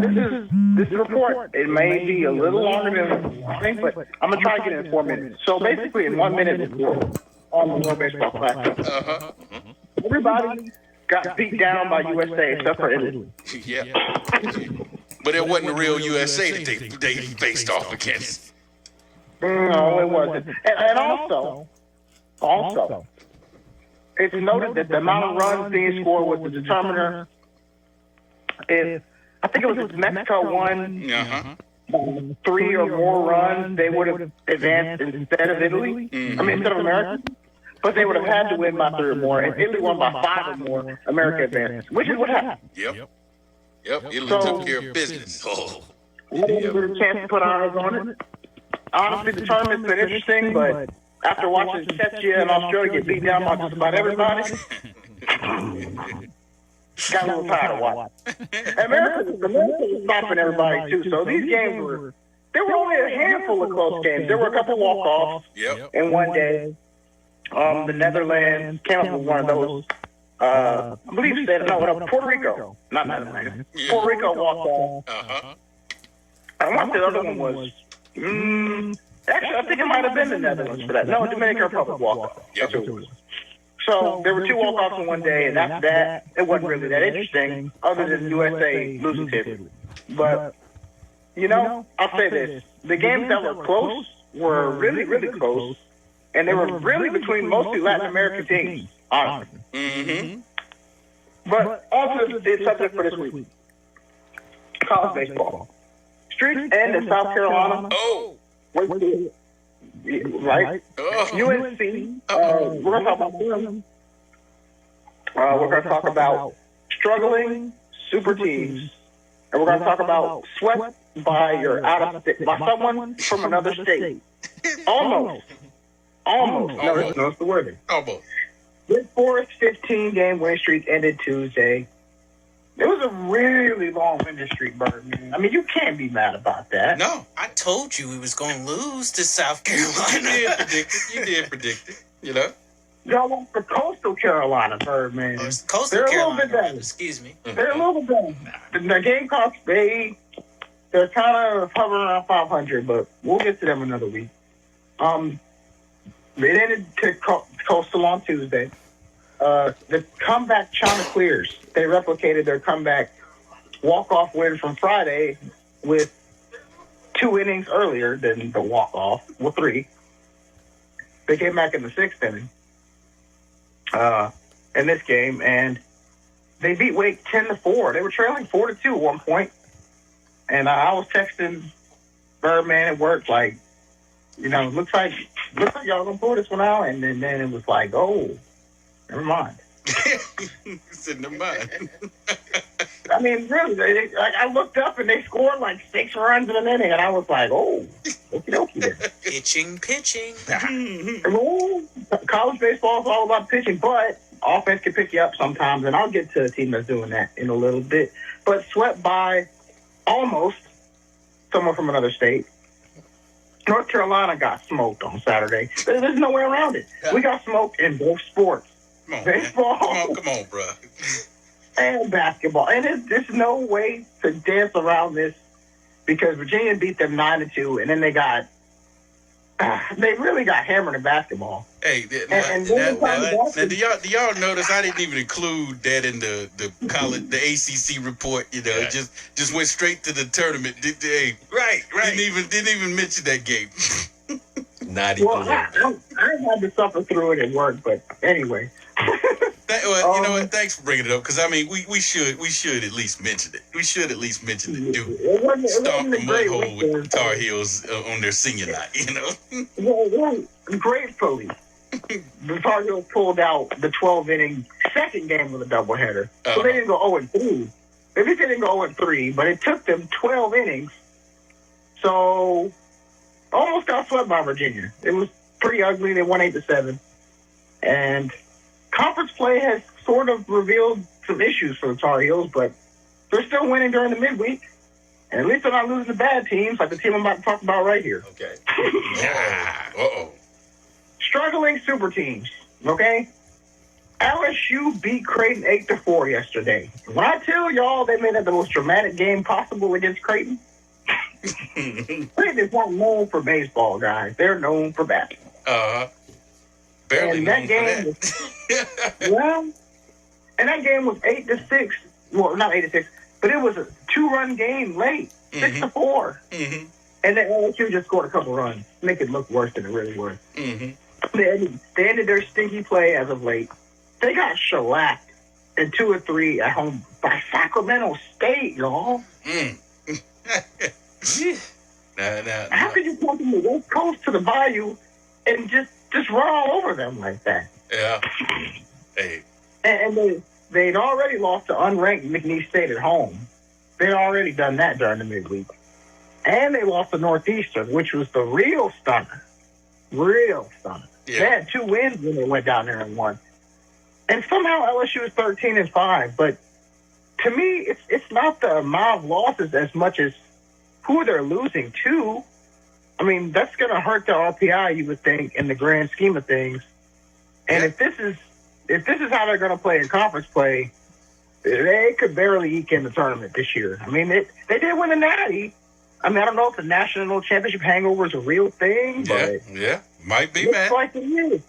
this report. It may be a little longer than I think, but I'm gonna try to get it in 4 minutes. So basically, in 1 minute before on the World Baseball Classic, everybody got beat down by USA except for Italy. Yeah. But it wasn't the real USA that they faced off against. No, it wasn't. And also, it's noted that the amount of runs being scored was the determiner. If I think it was if Mexico won 3 or more runs, they would have advanced instead of Italy. I mean, instead of America. But they would have had to win by 3 or more. If Italy won by 5 or more, America advanced, which is what happened. Yep. Italy took care of business. We didn't get a chance to put ours on it. Honestly, the tournament's been interesting, but after watching Czechia and Australia get beat down by just about everybody, got a little tired of watching. America was stopping everybody too. So these games there were only a handful of close games. There were a couple walk-offs in one day. The Netherlands came up with one of those. I believe Puerto Rico, not Netherlands. Puerto Rico walked off. And what the other one was? Actually, I think it might have been the Netherlands for that. No, Dominican Republic walked off. That's what it was. So there were 2 walk-offs in one day, and after that, it wasn't really that interesting, other than USA losing to Italy. But, I'll say this. The games that were close were really, really close, and they were really between mostly Latin American teams, honestly. But also, the subject for this week, college baseball. Streaks end in South Carolina. Right? UNC. We're going to talk about them. We're going to talk about struggling super teams. And we're going to talk about swept by by someone from another state. Almost. No, it's the wording. Almost. This Forest 15-game win streak ended Tuesday. It was a really long winning streak, Birdman. I mean, you can't be mad about that. No. I told you we was going to lose to South Carolina. You did predict it, Y'all went for Coastal Carolina, Birdman. Coastal They're Carolina. A little bit better. Excuse me. They're a little bit better. The Gamecocks, they're kind of hovering around 500, but we'll get to them another week. They ended to Coastal on Tuesday. The comeback Chanticleers, they replicated their comeback walk-off win from Friday with 2 innings earlier than the walk-off, 3. They came back in the 6th inning in this game, and they beat Wake 10-4. They were trailing 4-2 at one point, and I was texting Birdman at work like, looks like y'all gonna pull this one out, and then it was like, oh. Never mind. Said never mind. I mean, really, I looked up and they scored like 6 runs in an inning, and I was like, oh, okie dokie there. Pitching. Well, college baseball is all about pitching, but offense can pick you up sometimes, and I'll get to a team that's doing that in a little bit. But swept by almost someone from another state. North Carolina got smoked on Saturday. There's no way around it. We got smoked in both sports. Come on, baseball. Come on, bro. And basketball. And there's no way to dance around this because Virginia beat them 9-2, and then they really got hammered in basketball. Hey, now do y'all notice I didn't even include that in the college, the ACC report? It just went straight to the tournament. Right. Didn't even mention that game. Not even. Well, I had to suffer through it at work, but anyway. You know what? Thanks for bringing it up because I mean we should at least mention it. We should at least mention it. Dude, stomp the mud hole with the Tar Heels on their senior night. Well, gratefully, the Tar Heels pulled out the 12-inning second game with a doubleheader, so they didn't go 0-3. They didn't go 0-3, but it took them 12 innings. So almost got swept by Virginia. It was pretty ugly. They won 8-7, and conference play has sort of revealed some issues for the Tar Heels, but they're still winning during the midweek. And at least they're not losing to bad teams like the team I'm about to talk about right here. Okay. Struggling super teams, okay? LSU beat Creighton 8-4 yesterday. When I tell y'all they made it the most dramatic game possible against Creighton, Creighton is not known for baseball, guys. They're known for basketball. Barely and known that game for and that game was 8-6. Well, not 8-6, but it was a 2-run game late, 6-4. Mm-hmm. And then LSU just scored a couple runs, make it look worse than it really was. Mm-hmm. They ended their stinky play as of late. They got shellacked in 2 or 3 at home by Sacramento State, y'all. How could you come from the West Coast to the Bayou and just run all over them like that? Yeah. Hey. And they'd already lost to unranked McNeese State at home. They'd already done that during the midweek. And they lost to Northeastern, which was the real stunner. Real stunner. Yeah. They had 2 wins when they went down there and won. And somehow LSU is 13-5. But to me, it's not the amount of losses as much as who they're losing to. I mean, that's going to hurt the RPI, you would think, in the grand scheme of things. And if this is how they're going to play in conference play, they could barely eke in the tournament this year. I mean, they did win the Natty. I mean, I don't know if the national championship hangover is a real thing, but yeah, might be, looks man. like it is.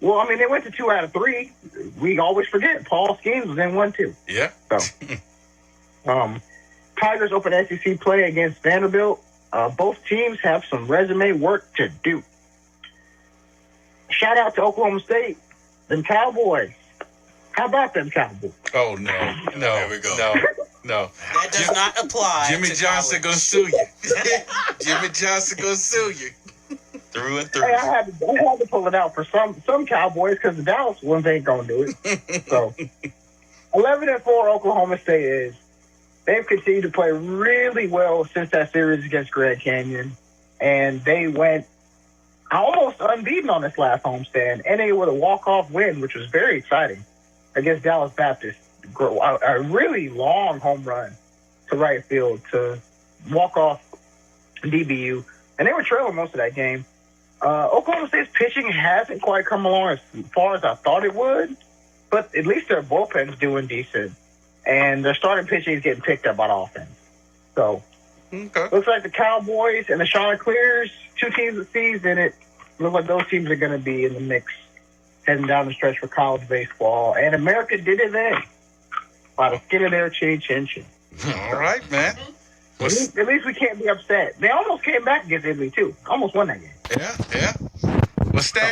Well, I mean, they went to 2 out of 3. We always forget Paul Skeens was in 1 too. Yeah. So, Tigers open SEC play against Vanderbilt. Both teams have some resume work to do. Shout out to Oklahoma State, them Cowboys. How about them Cowboys? Oh no! There we go. No. That does not apply. Jimmy Johnson gonna sue you. Jimmy Johnson gonna sue you. Through and through. Hey, I had to pull it out for some Cowboys because the Dallas ones ain't gonna do it. So 11-4 Oklahoma State is. They've continued to play really well since that series against Grand Canyon, and they went almost unbeaten on this last homestand, ending with a walk-off win, which was very exciting against Dallas Baptist. A really long home run to right field to walk off DBU, and they were trailing most of that game. Oklahoma State's pitching hasn't quite come along as far as I thought it would, but at least their bullpen's doing decent. And their starting pitching is getting picked up by the offense. So, looks like the Cowboys and the Chanticleers, 2 teams that season it, looks like those teams are going to be in the mix heading down the stretch for college baseball. And America did it then by the skin of their chin. All right, man. At least we can't be upset. They almost came back against Italy, too. Almost won that game. Yeah. What's that?